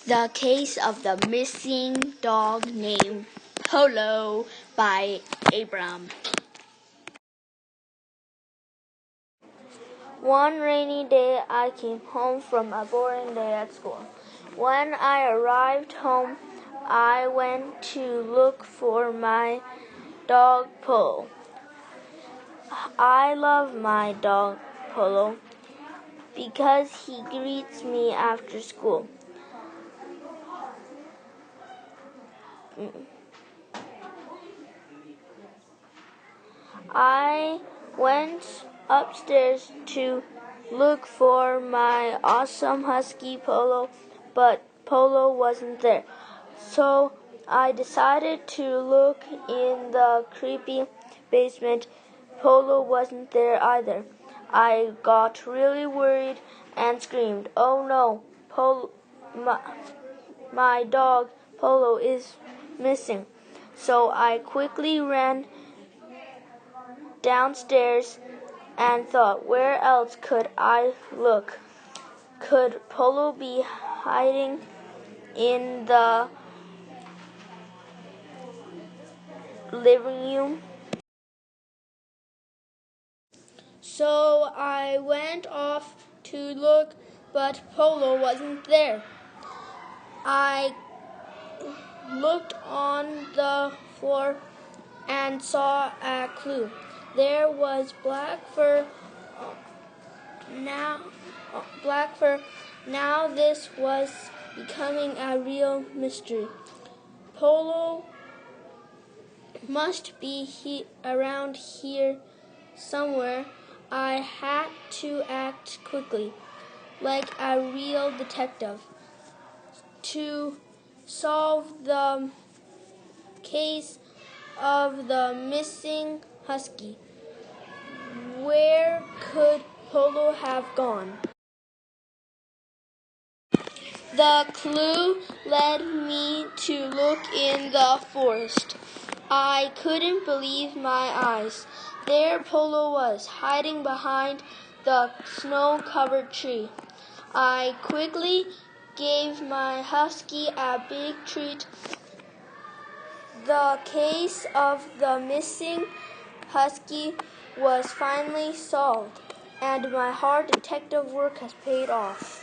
The Case of the Missing Dog Named Polo by Abram. One rainy day, I came home from a boring day at school. When I arrived home, I went to look for my dog Polo. I love my dog Polo because he greets me after school. I went upstairs to look for my awesome Husky Polo, but Polo wasn't there. So I decided to look in the creepy basement. Polo wasn't there either. I got really worried and screamed, "Oh no, my dog Polo is missing." So I quickly ran downstairs and thought, where else could I look? Could Polo be hiding in the living room? So I went off to look, but Polo wasn't there. I looked on the floor and saw a clue. There was black fur. Now this was becoming a real mystery. Polo must be around here somewhere. I had to act quickly, like a real detective, to solve the case of the missing Husky. Where could Polo have gone? The clue led me to look in the forest. I couldn't believe my eyes. There Polo was, hiding behind the snow-covered tree. I quickly gave my Husky a big treat. The case of the missing Husky was finally solved, and my hard detective work has paid off.